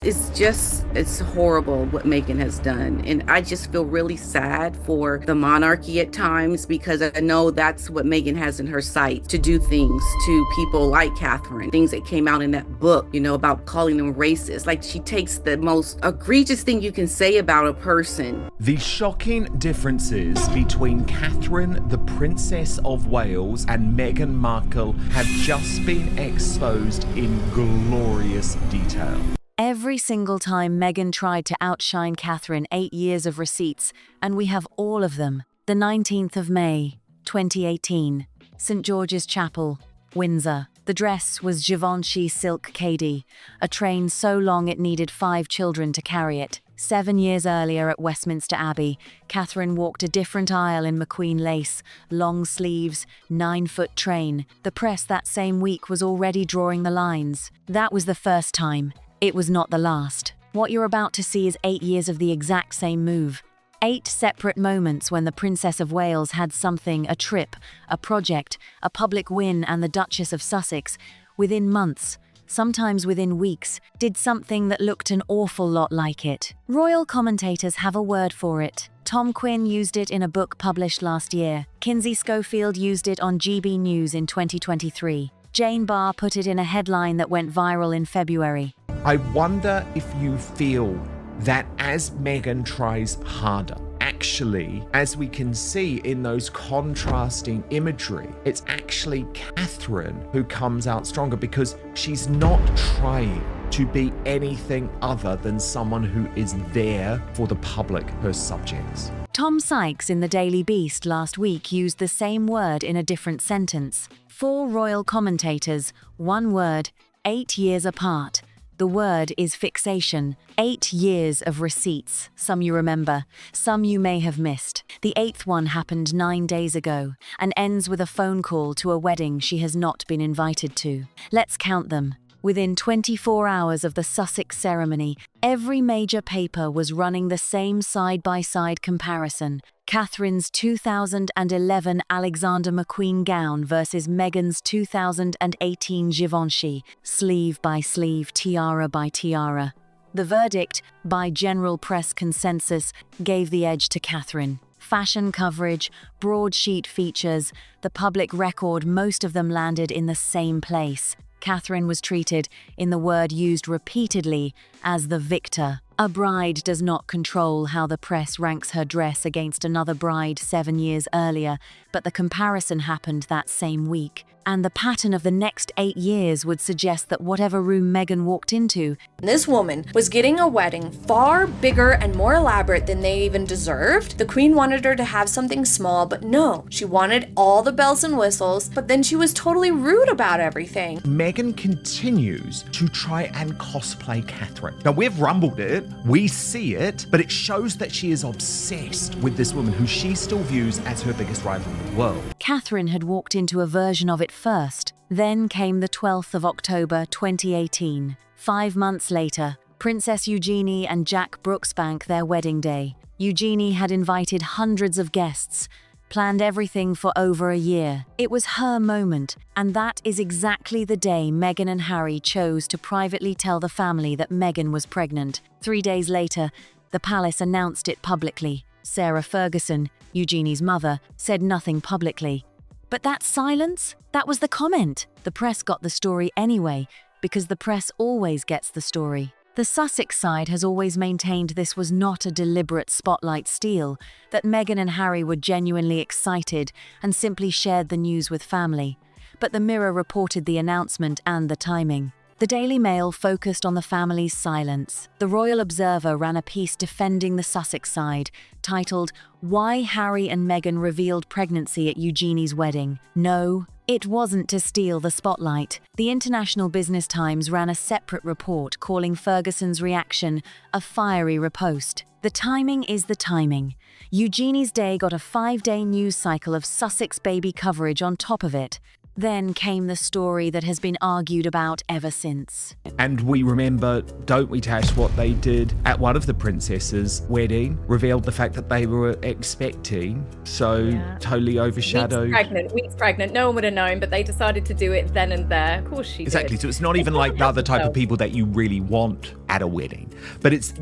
It's horrible what Meghan has done. And I just feel really sad for the monarchy at times because I know that's what Meghan has in her sight to do things to people like Catherine, things that came out in that book, about calling them racist. Like she takes the most egregious thing you can say about a person. The shocking differences between Catherine, the Princess of Wales, and Meghan Markle have just been exposed in glorious detail. Every single time Meghan tried to outshine Catherine, 8 years of receipts, and we have all of them. The 19th of May, 2018, St. George's Chapel, Windsor. The dress was Givenchy silk caddy, a train so long it needed 5 children to carry it. 7 years earlier at Westminster Abbey, Catherine walked a different aisle in McQueen lace, long sleeves, 9-foot train. The press that same week was already drawing the lines. That was the first time. It was not the last. What you're about to see is 8 years of the exact same move. 8 separate moments when the Princess of Wales had something, a trip, a project, a public win, and the Duchess of Sussex, within months, sometimes within weeks, did something that looked an awful lot like it. Royal commentators have a word for it. Tom Quinn used it in a book published last year. Kinsey Schofield used it on GB News in 2023. Jane Barr put it in a headline that went viral in February. I wonder if you feel that as Meghan tries harder, actually, as we can see in those contrasting imagery, it's actually Catherine who comes out stronger because she's not trying to be anything other than someone who is there for the public, her subjects. Tom Sykes in the Daily Beast last week used the same word in a different sentence. 4 royal commentators, one word, 8 years apart. The word is fixation. 8 years of receipts. Some you remember, some you may have missed. The 8th one happened 9 days ago and ends with a phone call to a wedding she has not been invited to. Let's count them. Within 24 hours of the Sussex ceremony, every major paper was running the same side-by-side comparison. Catherine's 2011 Alexander McQueen gown versus Meghan's 2018 Givenchy, sleeve by sleeve, tiara by tiara. The verdict, by general press consensus, gave the edge to Catherine. Fashion coverage, broadsheet features, the public record, most of them landed in the same place. Catherine was treated, in the word used repeatedly, as the victor. A bride does not control how the press ranks her dress against another bride 7 years earlier, but the comparison happened that same week. And the pattern of the next 8 years would suggest that whatever room Meghan walked into, this woman was getting a wedding far bigger and more elaborate than they even deserved. The Queen wanted her to have something small, but no, she wanted all the bells and whistles, but then she was totally rude about everything. Meghan continues to try and cosplay Catherine. Now, we've rumbled it, we see it, but it shows that she is obsessed with this woman who she still views as her biggest rival in the world. Catherine had walked into a version of it first. Then came the 12th of October 2018. 5 months later, Princess Eugenie and Jack Brooksbank their wedding day. Eugenie had invited hundreds of guests, planned everything for over a year. It was her moment, and that is exactly the day Meghan and Harry chose to privately tell the family that Meghan was pregnant. 3 days later, the palace announced it publicly. Sarah Ferguson, Eugenie's mother, said nothing publicly. But that silence? That was the comment. The press got the story anyway, because the press always gets the story. The Sussex side has always maintained this was not a deliberate spotlight steal, that Meghan and Harry were genuinely excited and simply shared the news with family. But the Mirror reported the announcement and the timing. The Daily Mail focused on the family's silence. The Royal Observer ran a piece defending the Sussex side, titled, "Why Harry and Meghan Revealed Pregnancy at Eugenie's Wedding." No, it wasn't to steal the spotlight. The International Business Times ran a separate report calling Ferguson's reaction a fiery riposte. The timing is the timing. Eugenie's day got a 5-day news cycle of Sussex baby coverage on top of it. Then came the story that has been argued about ever since. And we remember, don't we, Tash, what they did at one of the princesses' wedding, revealed the fact that they were expecting, so totally overshadowed. Weeks pregnant. No one would have known, but they decided to do it then and there. Of course she Exactly. did. So it's not even like the other type of people that you really want at a wedding. But it's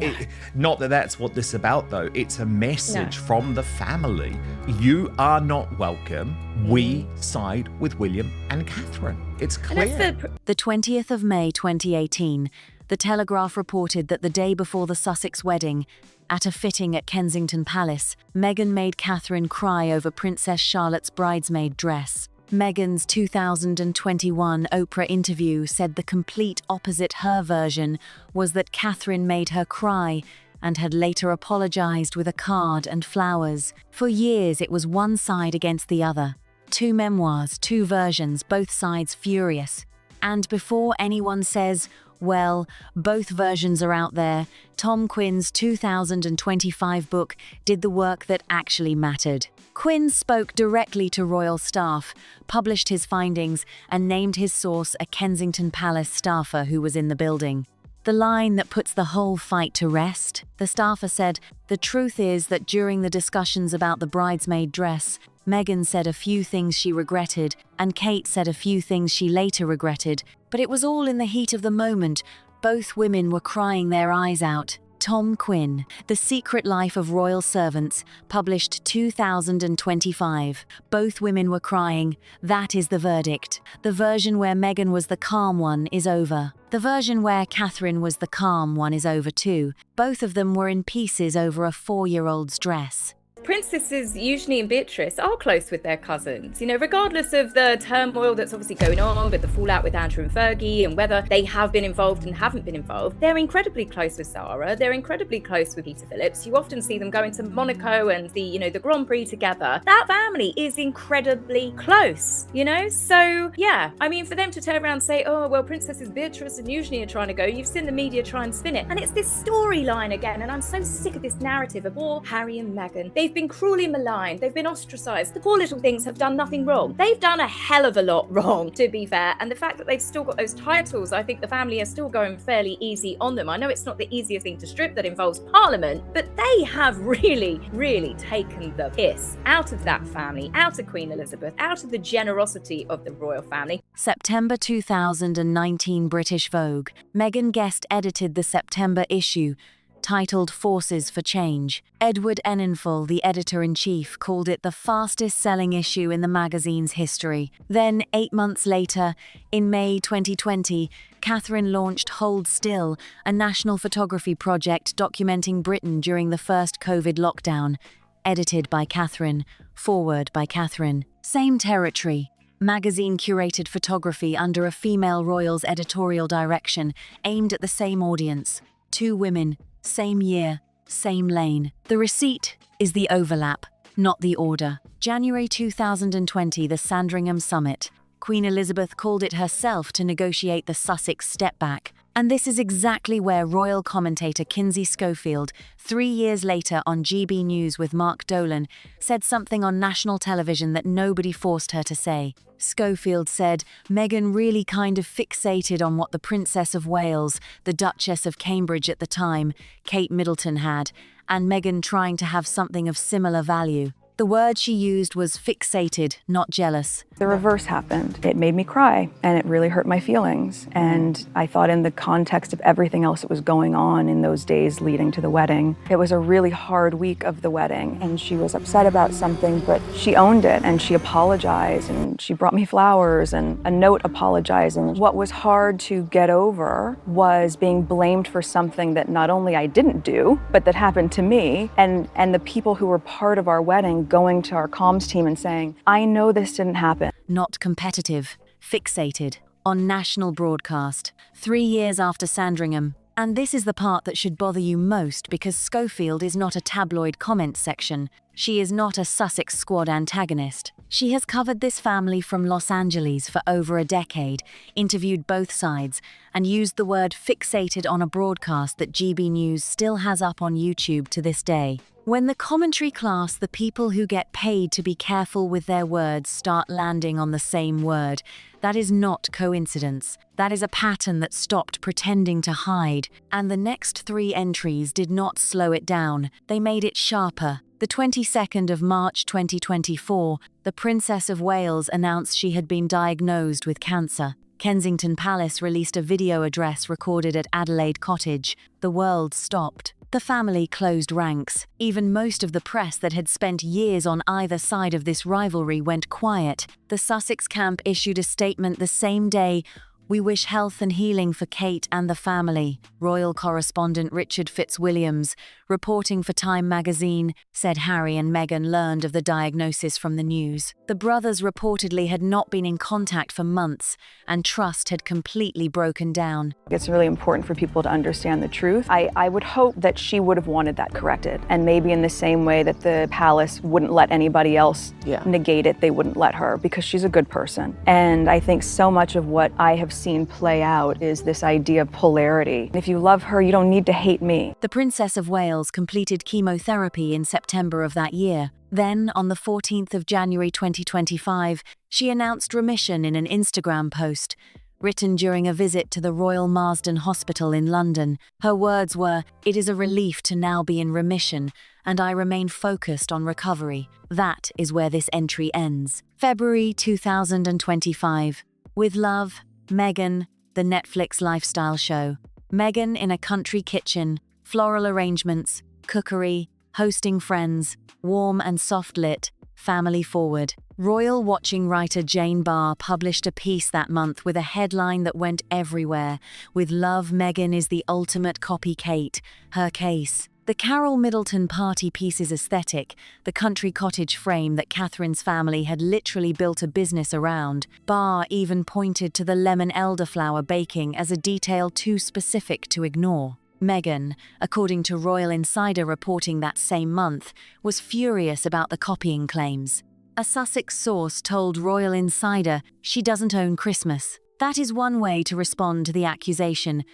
not that that's what this is about, though. It's a message from the family. You are not welcome. We side with William and Catherine. It's clear. The 20th of May 2018, The Telegraph reported that the day before the Sussex wedding, at a fitting at Kensington Palace, Meghan made Catherine cry over Princess Charlotte's bridesmaid dress. Meghan's 2021 Oprah interview said the complete opposite her version was that Catherine made her cry and had later apologized with a card and flowers. For years, it was one side against the other. Two memoirs, two versions, both sides furious. And before anyone says, well, both versions are out there, Tom Quinn's 2025 book did the work that actually mattered. Quinn spoke directly to royal staff, published his findings, and named his source a Kensington Palace staffer who was in the building. The line that puts the whole fight to rest, the staffer said, the truth is that during the discussions about the bridesmaid dress, Meghan said a few things she regretted, and Kate said a few things she later regretted, but it was all in the heat of the moment. Both women were crying their eyes out. Tom Quinn, The Secret Life of Royal Servants, published 2025. Both women were crying. That is the verdict. The version where Meghan was the calm one is over. The version where Catherine was the calm one is over too. Both of them were in pieces over a 4-year-old's dress. Princesses Eugenie and Beatrice are close with their cousins, regardless of the turmoil that's obviously going on with the fallout with Andrew and Fergie and whether they have been involved and haven't been involved. They're incredibly close with Sarah. They're incredibly close with Peter Phillips. You often see them going to Monaco and the Grand Prix together. That family is incredibly close, So, yeah, for them to turn around and say, oh, well, Princesses Beatrice and Eugenie are trying to go, you've seen the media try and spin it. And it's this storyline again, and I'm so sick of this narrative of poor Harry and Meghan. They've been cruelly maligned. They've been ostracized. The poor little things have done nothing wrong. They've done a hell of a lot wrong, to be fair. And the fact that they've still got those titles, I think the family are still going fairly easy on them. I know it's not the easiest thing to strip that involves Parliament, but they have really, really taken the piss out of that family, out of Queen Elizabeth, out of the generosity of the royal family. September 2019 British Vogue. Meghan guest edited the September issue, titled Forces for Change. Edward Enninful, the editor-in-chief, called it the fastest-selling issue in the magazine's history. Then, 8 months later, in May 2020, Catherine launched Hold Still, a national photography project documenting Britain during the first COVID lockdown. Edited by Catherine. Forward by Catherine. Same territory. Magazine curated photography under a female royal's editorial direction, aimed at the same audience. 2 women, same year, same lane. The receipt is the overlap, not the order. January 2020, the Sandringham Summit. Queen Elizabeth called it herself to negotiate the Sussex step back. And this is exactly where royal commentator Kinsey Schofield, 3 years later on GB News with Mark Dolan, said something on national television that nobody forced her to say. Schofield said, Meghan really kind of fixated on what the Princess of Wales, the Duchess of Cambridge at the time, Kate Middleton had, and Meghan trying to have something of similar value. The word she used was fixated, not jealous. The reverse happened. It made me cry, and it really hurt my feelings. And I thought in the context of everything else that was going on in those days leading to the wedding, it was a really hard week of the wedding. And she was upset about something, but she owned it, and she apologized, and she brought me flowers and a note apologizing. What was hard to get over was being blamed for something that not only I didn't do, but that happened to me, and the people who were part of our wedding going to our comms team and saying, I know this didn't happen. Not competitive, fixated, on national broadcast, 3 years after Sandringham. And this is the part that should bother you most, because Schofield is not a tabloid comment section. She is not a Sussex Squad antagonist. She has covered this family from Los Angeles for over a decade, interviewed both sides, and used the word fixated on a broadcast that GB News still has up on YouTube to this day. When the commentary class, the people who get paid to be careful with their words, start landing on the same word, that is not coincidence. That is a pattern that stopped pretending to hide. And the next 3 entries did not slow it down. They made it sharper. The 22nd of March 2024, the Princess of Wales announced she had been diagnosed with cancer. Kensington Palace released a video address recorded at Adelaide Cottage. The world stopped. The family closed ranks. Even most of the press that had spent years on either side of this rivalry went quiet. The Sussex camp issued a statement the same day. "We wish health and healing for Kate and the family." Royal correspondent Richard Fitzwilliams, reporting for Time magazine, said Harry and Meghan learned of the diagnosis from the news. The brothers reportedly had not been in contact for months, and trust had completely broken down. It's really important for people to understand the truth. I would hope that she would have wanted that corrected, and maybe in the same way that the palace wouldn't let anybody else negate it, they wouldn't let her, because she's a good person. And I think so much of what I have seen play out is this idea of polarity. If you love her, you don't need to hate me. The Princess of Wales completed chemotherapy in September of that year. Then, on the 14th of January 2025, she announced remission in an Instagram post. Written during a visit to the Royal Marsden Hospital in London, her words were, "It is a relief to now be in remission, and I remain focused on recovery." That is where this entry ends. February 2025. With love, Meghan, the Netflix lifestyle show. Meghan in a country kitchen, floral arrangements, cookery, hosting friends, warm and soft lit, family forward. Royal watching writer Jane Barr published a piece that month with a headline that went everywhere. "With love, Meghan is the ultimate copy Kate. Her case." The Carol Middleton party piece's aesthetic, the country cottage frame that Catherine's family had literally built a business around. Barr even pointed to the lemon elderflower baking as a detail too specific to ignore. Meghan, according to Royal Insider reporting that same month, was furious about the copying claims. A Sussex source told Royal Insider she doesn't own Christmas. That is one way to respond to the accusation.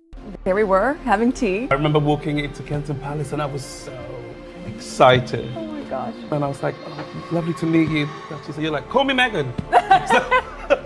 There we were, having tea. I remember walking into Kensington Palace and I was so excited. Oh my gosh. And I was like, "Oh, lovely to meet you." She said, "You're like, call me Meghan."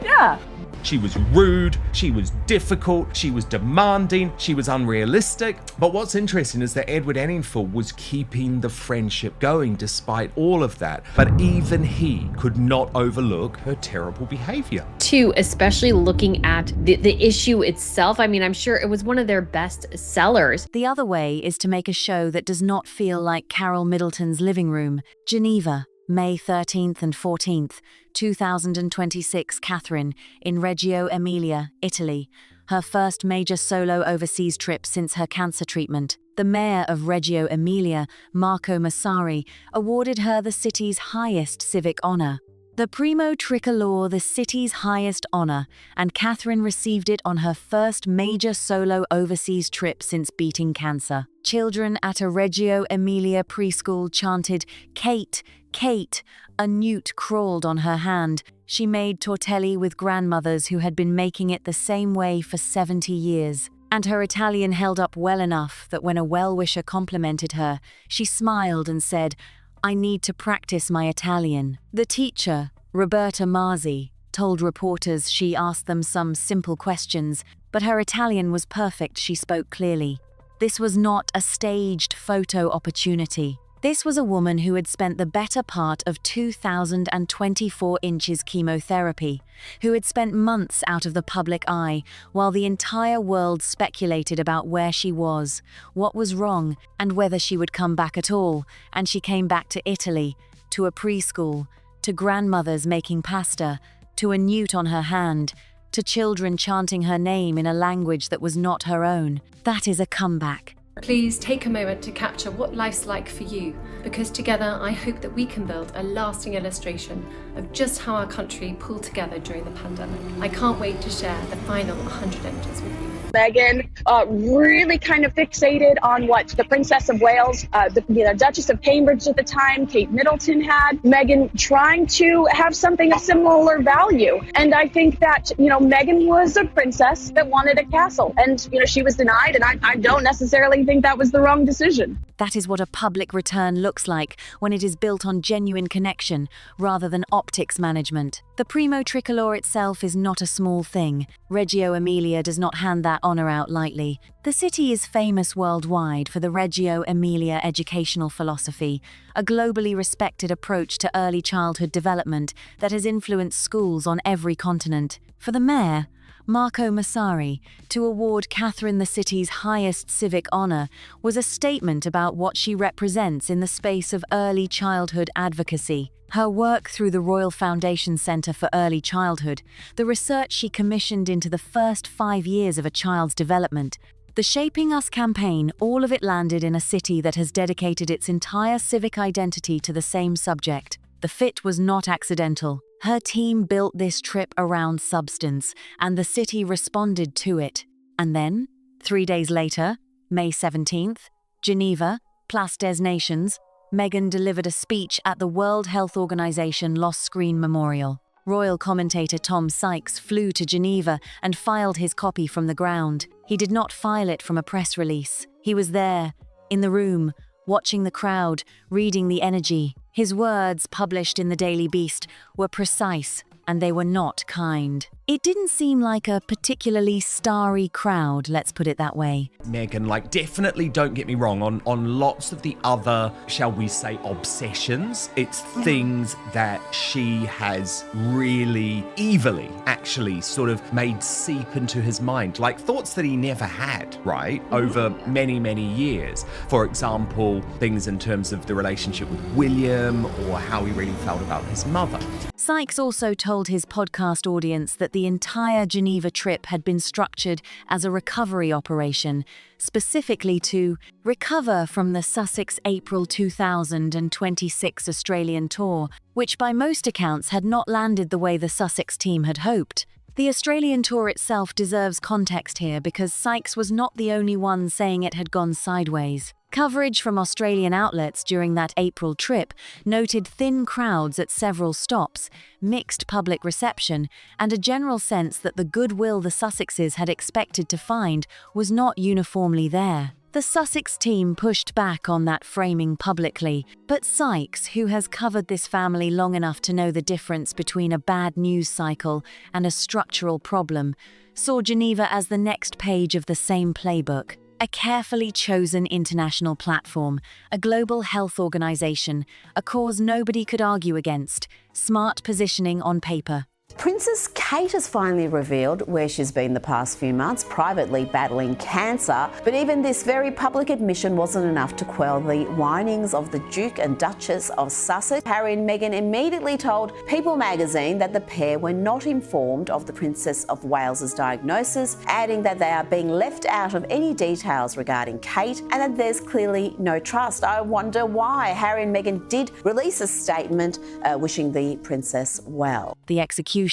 Yeah. She was rude, she was difficult, she was demanding, she was unrealistic. But what's interesting is that Edward Enninful was keeping the friendship going despite all of that. But even he could not overlook her terrible behavior. Too, especially looking at the issue itself. I mean, I'm sure it was one of their best sellers. The other way is to make a show that does not feel like Carol Middleton's living room. Geneva, May 13th and 14th, 2026, Catherine, in Reggio Emilia, Italy. Her first major solo overseas trip since her cancer treatment. The mayor of Reggio Emilia, Marco Massari, awarded her the city's highest civic honor. The Primo Tricolore, the city's highest honor, and Catherine received it on her first major solo overseas trip since beating cancer. Children at a Reggio Emilia preschool chanted, "Kate, Kate." A newt crawled on her hand. She made tortelli with grandmothers who had been making it the same way for 70 years. And her Italian held up well enough that when a well-wisher complimented her, she smiled and said, "I need to practice my Italian." The teacher, Roberta Marzi, told reporters she asked them some simple questions, but her Italian was perfect. She spoke clearly. This was not a staged photo opportunity. This was a woman who had spent the better part of 2,024 inches chemotherapy, who had spent months out of the public eye, while the entire world speculated about where she was, what was wrong, and whether she would come back at all. And she came back to Italy, to a preschool, to grandmothers making pasta, to a newt on her hand, to children chanting her name in a language that was not her own. That is a comeback. Please take a moment to capture what life's like for you, because together I hope that we can build a lasting illustration of just how our country pulled together during the pandemic. I can't wait to share the final 100 images with you. Meghan really kind of fixated on what the Princess of Wales, the Duchess of Cambridge at the time, Kate Middleton had. Meghan trying to have something of similar value. And I think that, Meghan was a princess that wanted a castle. And, she was denied. And I don't necessarily think that was the wrong decision. That is what a public return looks like when it is built on genuine connection rather than optics management. The Primo Tricolore itself is not a small thing. Reggio Emilia does not hand that honour out lightly. The city is famous worldwide for the Reggio Emilia educational philosophy, a globally respected approach to early childhood development that has influenced schools on every continent. For the mayor, Marco Massari, to award Catherine the city's highest civic honour was a statement about what she represents in the space of early childhood advocacy. Her work through the Royal Foundation Centre for Early Childhood, the research she commissioned into the first 5 years of a child's development, the Shaping Us campaign, all of it landed in a city that has dedicated its entire civic identity to the same subject. The fit was not accidental. Her team built this trip around substance, and the city responded to it. And then, 3 days later, May 17th, Geneva, Place des Nations, Meghan delivered a speech at the World Health Organization Lost Screen Memorial. Royal commentator Tom Sykes flew to Geneva and filed his copy from the ground. He did not file it from a press release. He was there, in the room, watching the crowd, reading the energy. His words, published in the Daily Beast, were precise, and they were not kind. It didn't seem like a particularly starry crowd, let's put it that way. Meghan, definitely don't get me wrong, on lots of the other, shall we say, obsessions, it's things that she has really evilly actually sort of made seep into his mind, like thoughts that he never had, right, over many, many years. For example, things in terms of the relationship with William or how he really felt about his mother. Sykes also told his podcast audience that the entire Geneva trip had been structured as a recovery operation, specifically to recover from the Sussex April 2026 Australian tour, which by most accounts had not landed the way the Sussex team had hoped. The Australian tour itself deserves context here because Sykes was not the only one saying it had gone sideways. Coverage from Australian outlets during that April trip noted thin crowds at several stops, mixed public reception, and a general sense that the goodwill the Sussexes had expected to find was not uniformly there. The Sussex team pushed back on that framing publicly, but Sykes, who has covered this family long enough to know the difference between a bad news cycle and a structural problem, saw Geneva as the next page of the same playbook. A carefully chosen international platform, a global health organization, a cause nobody could argue against, smart positioning on paper. Princess Kate has finally revealed where she's been the past few months, privately battling cancer. But even this very public admission wasn't enough to quell the whinings of the Duke and Duchess of Sussex. Harry and Meghan immediately told People magazine that the pair were not informed of the Princess of Wales's diagnosis, adding that they are being left out of any details regarding Kate and that there's clearly no trust. I wonder why. Harry and Meghan did release a statement wishing the princess well. The execution,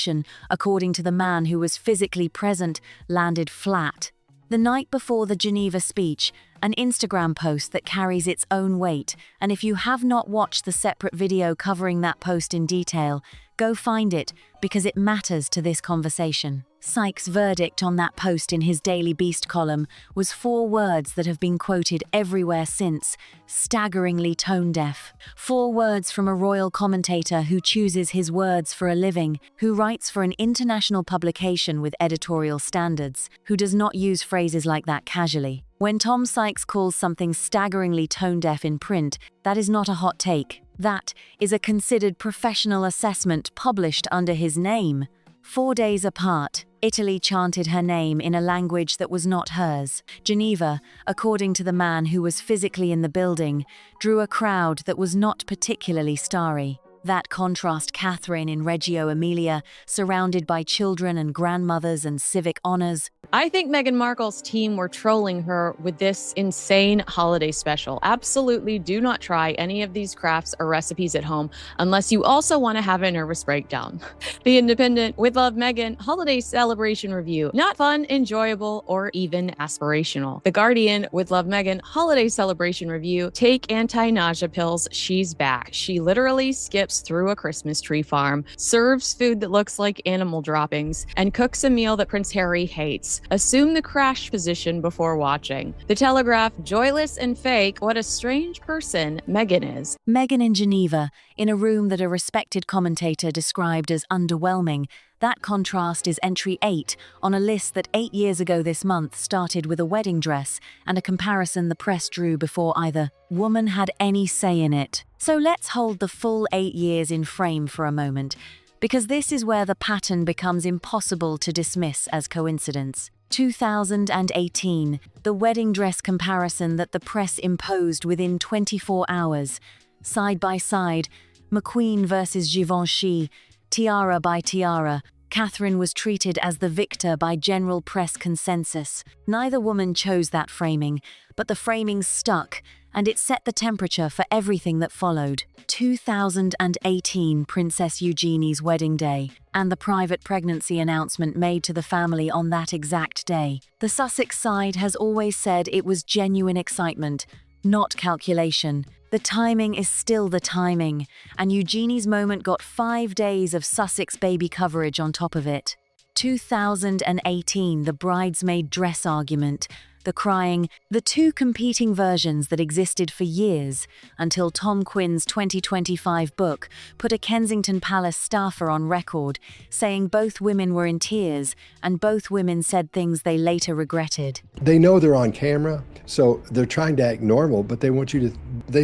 according to the man who was physically present, landed flat. The night before the Geneva speech, an Instagram post that carries its own weight, and if you have not watched the separate video covering that post in detail, go find it because it matters to this conversation. Sykes' verdict on that post in his Daily Beast column was 4 words that have been quoted everywhere since, staggeringly tone-deaf. 4 words from a royal commentator who chooses his words for a living, who writes for an international publication with editorial standards, who does not use phrases like that casually. When Tom Sykes calls something staggeringly tone-deaf in print, that is not a hot take. That is a considered professional assessment published under his name. 4 days apart, Italy chanted her name in a language that was not hers. Geneva, according to the man who was physically in the building, drew a crowd that was not particularly starry. That contrast Catherine in Reggio Emilia, surrounded by children and grandmothers and civic honours, I think Meghan Markle's team were trolling her with this insane holiday special. Absolutely do not try any of these crafts or recipes at home unless you also want to have a nervous breakdown. The Independent, with love, Meghan, holiday celebration review. Not fun, enjoyable, or even aspirational. The Guardian, with love, Meghan, holiday celebration review. Take anti-nausea pills. She's back. She literally skips through a Christmas tree farm, serves food that looks like animal droppings, and cooks a meal that Prince Harry hates. Assume the crash position before watching. The Telegraph, joyless and fake, what a strange person Meghan is. Meghan in Geneva, in a room that a respected commentator described as underwhelming. That contrast is entry 8 on a list that 8 years ago this month started with a wedding dress and a comparison the press drew before either woman had any say in it. So let's hold the full 8 years in frame for a moment, because this is where the pattern becomes impossible to dismiss as coincidence. 2018, the wedding dress comparison that the press imposed within 24 hours. Side by side, McQueen versus Givenchy, tiara by tiara. Catherine was treated as the victor by general press consensus. Neither woman chose that framing, but the framing stuck, and it set the temperature for everything that followed. 2018, Princess Eugenie's wedding day, and the private pregnancy announcement made to the family on that exact day. The Sussex side has always said it was genuine excitement, not calculation. The timing is still the timing, and Eugenie's moment got 5 days of Sussex baby coverage on top of it. 2018, the bridesmaid dress argument, the crying, the two competing versions that existed for years until Tom Quinn's 2025 book put a Kensington Palace staffer on record saying both women were in tears and both women said things they later regretted. They know they're on camera, so they're trying to act normal, but they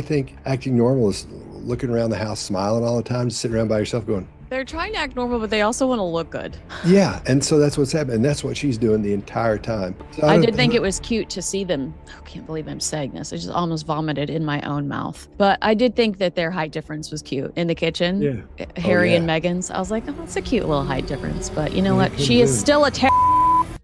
think acting normal is looking around the house smiling all the time, just sitting around by yourself going, They're trying to act normal, but they also want to look good. yeah, and so that's what's happening. And that's what she's doing the entire time. So I did think it was cute to see them. I can't believe I'm saying this. I just almost vomited in my own mouth. But I did think that their height difference was cute in the kitchen. Yeah. Harry Oh, yeah. and Meghan's. I was like, oh, that's a cute little height difference. But you know Yeah, what? She is still a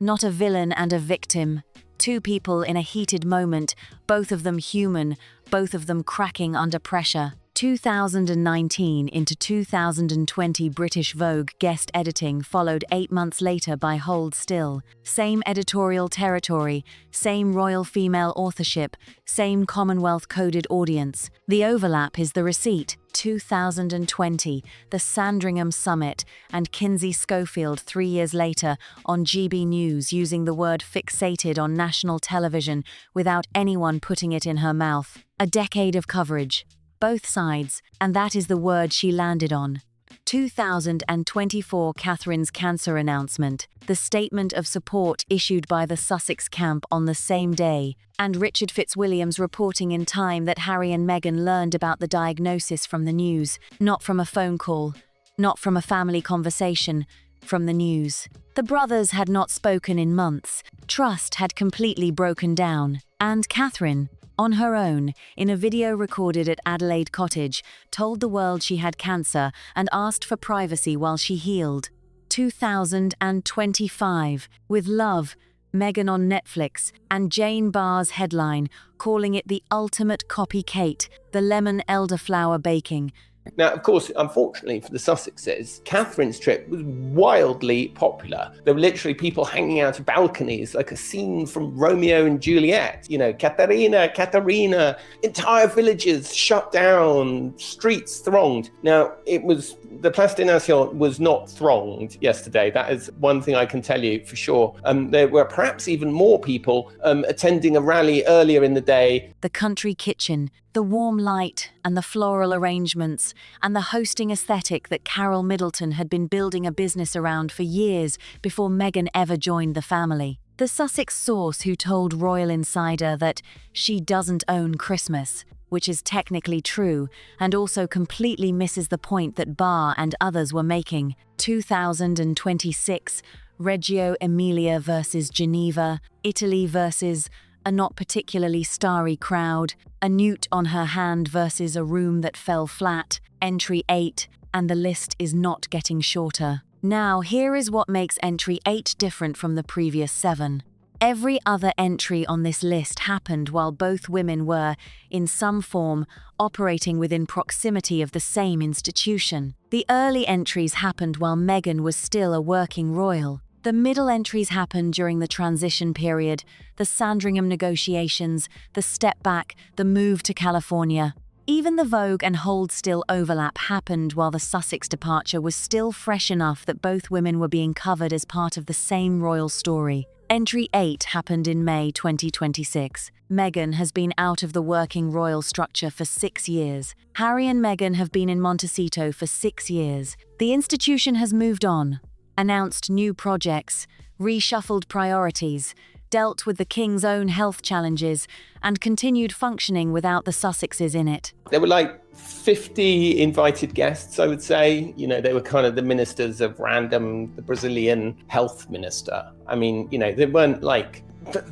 Not a villain and a victim. Two people in a heated moment, both of them human, both of them cracking under pressure. 2019 into 2020 British Vogue guest editing followed 8 months later by Hold Still. Same editorial territory, same royal female authorship, same Commonwealth-coded audience. The overlap is the receipt. 2020, the Sandringham Summit, and Kinsey Schofield 3 years later on GB News using the word fixated on national television without anyone putting it in her mouth. A decade of coverage. Both sides, and that is the word she landed on. 2024 Catherine's cancer announcement, the statement of support issued by the Sussex camp on the same day, and Richard Fitzwilliam's reporting in Time that Harry and Meghan learned about the diagnosis from the news, not from a phone call, not from a family conversation, from the news. The brothers had not spoken in months. Trust had completely broken down, and Catherine, on her own, in a video recorded at Adelaide Cottage, told the world she had cancer and asked for privacy while she healed. 2025, with love, Meghan on Netflix, and Jane Barr's headline, calling it the ultimate copy-cake, the lemon elderflower baking. Now, of course, unfortunately for the Sussexes, Catherine's trip was wildly popular. There were literally people hanging out of balconies, like a scene from Romeo and Juliet. You know, Katharina, entire villages shut down, streets thronged. Now, the Place des Nations was not thronged yesterday. That is one thing I can tell you for sure. There were perhaps even more people attending a rally earlier in the day. The country kitchen, the warm light and the floral arrangements, and the hosting aesthetic that Carol Middleton had been building a business around for years before Meghan ever joined the family. The Sussex source who told Royal Insider that she doesn't own Christmas, which is technically true, and also completely misses the point that Barr and others were making. 2026, Reggio Emilia versus Geneva, Italy versus a not particularly starry crowd, a newt on her hand versus a room that fell flat, entry 8, and the list is not getting shorter. Now, here is what makes entry 8 different from the previous 7. Every other entry on this list happened while both women were, in some form, operating within proximity of the same institution. The early entries happened while Meghan was still a working royal. The middle entries happened during the transition period, the Sandringham negotiations, the step back, the move to California. Even the Vogue and Hold Still overlap happened while the Sussex departure was still fresh enough that both women were being covered as part of the same royal story. Entry 8 happened in May 2026. Meghan has been out of the working royal structure for 6 years. Harry and Meghan have been in Montecito for 6 years. The institution has moved on, announced new projects, reshuffled priorities, dealt with the King's own health challenges, and continued functioning without the Sussexes in it. There were like 50 invited guests, I would say. You know, they were kind of the ministers of random, the Brazilian health minister. I mean, you know, they weren't like,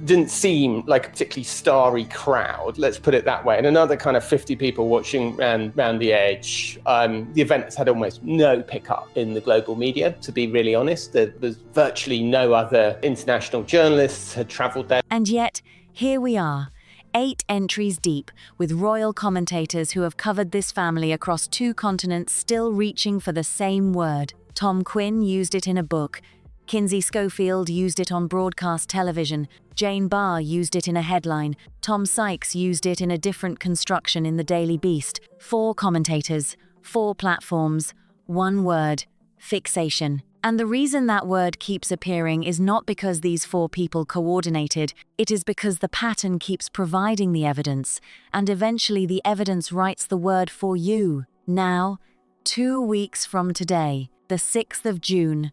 didn't seem like a particularly starry crowd, let's put it that way. And another kind of 50 people watching round the edge. The event has had almost no pickup in the global media, to be really honest. There was virtually no other international journalists had travelled there. And yet, here we are, 8 entries deep, with royal commentators who have covered this family across 2 continents still reaching for the same word. Tom Quinn used it in a book. Kinsey Schofield used it on broadcast television. Jane Barr used it in a headline. Tom Sykes used it in a different construction in the Daily Beast. 4 commentators, 4 platforms, 1 word, fixation. And the reason that word keeps appearing is not because these 4 people coordinated, it is because the pattern keeps providing the evidence, and eventually the evidence writes the word for you. Now, 2 weeks from today, the 6th of June,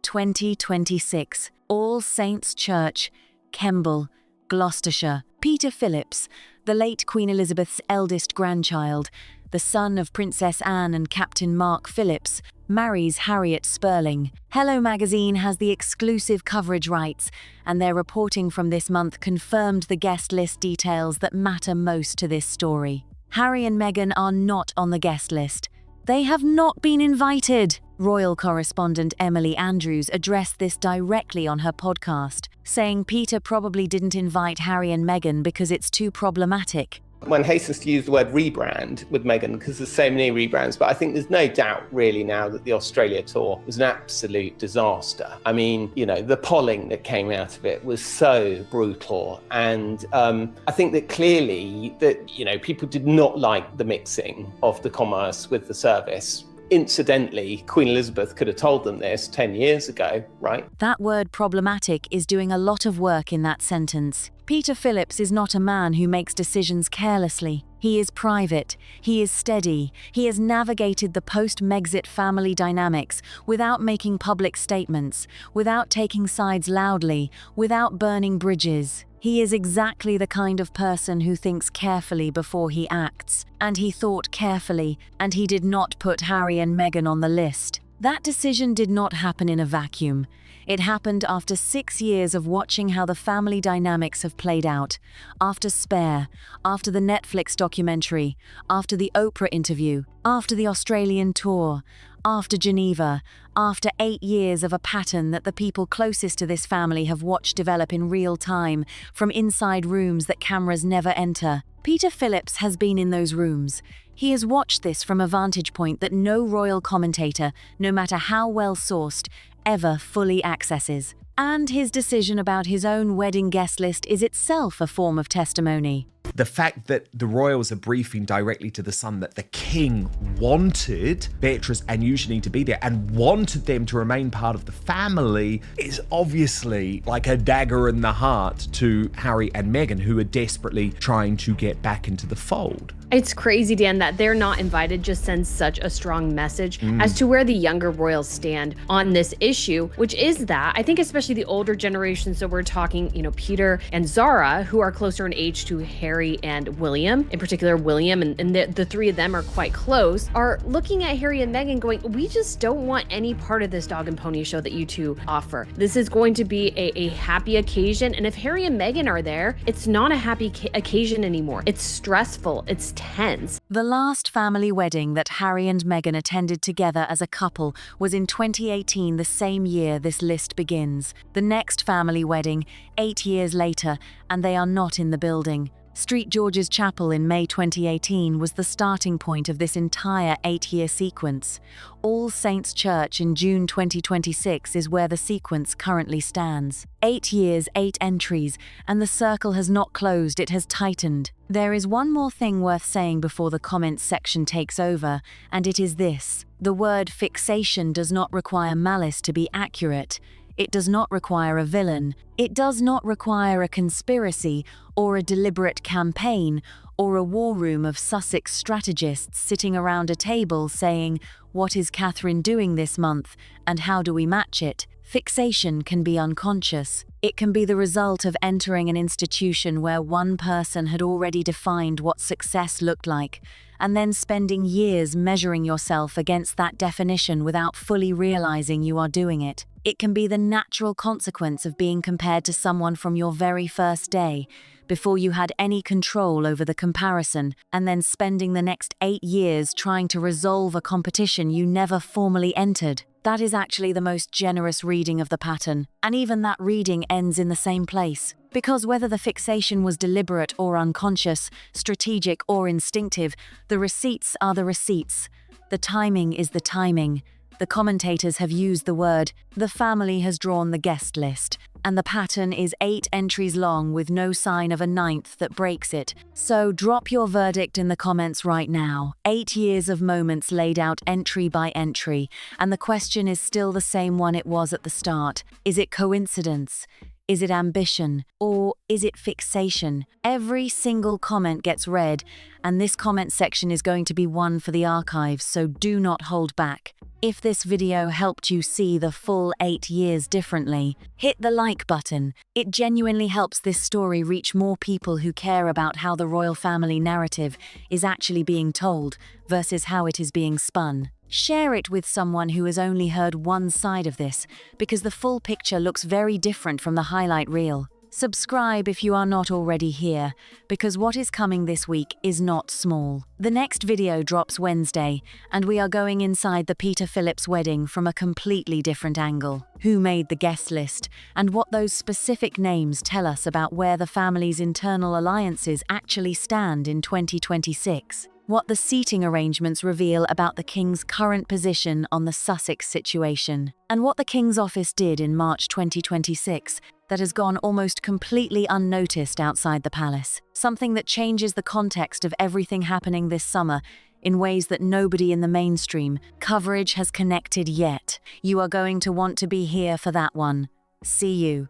2026, All Saints Church, Kemble, Gloucestershire. Peter Phillips, the late Queen Elizabeth's eldest grandchild, the son of Princess Anne and Captain Mark Phillips, marries Harriet Sperling. Hello Magazine has the exclusive coverage rights, and their reporting from this month confirmed the guest list details that matter most to this story. Harry and Meghan are not on the guest list. They have not been invited. Royal correspondent Emily Andrews addressed this directly on her podcast, saying Peter probably didn't invite Harry and Meghan because it's too problematic. One hastens to use the word rebrand with Meghan because there's so many rebrands, but I think there's no doubt really now that the Australia tour was an absolute disaster. I mean, you know, the polling that came out of it was so brutal, and I think that clearly that, you know, people did not like the mixing of the commerce with the service. Incidentally, Queen Elizabeth could have told them this 10 years ago, right? That word problematic is doing a lot of work in that sentence. Peter Phillips is not a man who makes decisions carelessly. He is private, he is steady, he has navigated the post-Megxit family dynamics without making public statements, without taking sides loudly, without burning bridges. He is exactly the kind of person who thinks carefully before he acts, and he thought carefully, and he did not put Harry and Meghan on the list. That decision did not happen in a vacuum. It happened after 6 years of watching how the family dynamics have played out, after Spare, after the Netflix documentary, after the Oprah interview, after the Australian tour, after Geneva, after 8 years of a pattern that the people closest to this family have watched develop in real time, from inside rooms that cameras never enter. Peter Phillips has been in those rooms. He has watched this from a vantage point that no royal commentator, no matter how well sourced, ever fully accesses. And his decision about his own wedding guest list is itself a form of testimony. The fact that the royals are briefing directly to the Sun that the king wanted Beatrice and Eugenie to be there and wanted them to remain part of the family is obviously like a dagger in the heart to Harry and Meghan, who are desperately trying to get back into the fold. It's crazy, Dan, that they're not invited just sends such a strong message as to where the younger royals stand on this issue, which is that I think especially the older generation, so we're talking, you know, Peter and Zara, who are closer in age to Harry Harry and William, in particular William, and the three of them are quite close, are looking at Harry and Meghan going, we just don't want any part of this dog and pony show that you two offer. This is going to be a happy occasion, and if Harry and Meghan are there, it's not a happy occasion anymore. It's stressful, it's tense. The last family wedding that Harry and Meghan attended together as a couple was in 2018, the same year this list begins. The next family wedding, 8 years later, and they are not in the building. St. George's Chapel in May 2018 was the starting point of this entire 8-year sequence. All Saints Church in June 2026 is where the sequence currently stands. 8 years, 8 entries, and the circle has not closed, it has tightened. There is one more thing worth saying before the comments section takes over, and it is this. The word fixation does not require malice to be accurate. It does not require a villain. It does not require a conspiracy or a deliberate campaign or a war room of Sussex strategists sitting around a table saying, "What is Catherine doing this month and how do we match it?" Fixation can be unconscious. It can be the result of entering an institution where one person had already defined what success looked like, and then spending years measuring yourself against that definition without fully realizing you are doing it. It can be the natural consequence of being compared to someone from your very first day, before you had any control over the comparison, and then spending the next 8 years trying to resolve a competition you never formally entered. That is actually the most generous reading of the pattern, and even that reading ends in the same place. Because whether the fixation was deliberate or unconscious, strategic or instinctive, the receipts are the receipts. The timing is the timing. The commentators have used the word, the family has drawn the guest list, and the pattern is 8 entries long with no sign of a 9th that breaks it. So drop your verdict in the comments right now. 8 years of moments laid out entry by entry, and the question is still the same one it was at the start. Is it coincidence? Is it ambition? Or is it fixation? Every single comment gets read, and this comment section is going to be one for the archives, so do not hold back. If this video helped you see the full 8 years differently, hit the like button. It genuinely helps this story reach more people who care about how the royal family narrative is actually being told versus how it is being spun. Share it with someone who has only heard one side of this, because the full picture looks very different from the highlight reel. Subscribe if you are not already here, because what is coming this week is not small. The next video drops Wednesday, and we are going inside the Peter Phillips wedding from a completely different angle. Who made the guest list, and what those specific names tell us about where the family's internal alliances actually stand in 2026. What the seating arrangements reveal about the King's current position on the Sussex situation, and what the King's office did in March 2026 that has gone almost completely unnoticed outside the palace. Something that changes the context of everything happening this summer in ways that nobody in the mainstream coverage has connected yet. You are going to want to be here for that one. See you.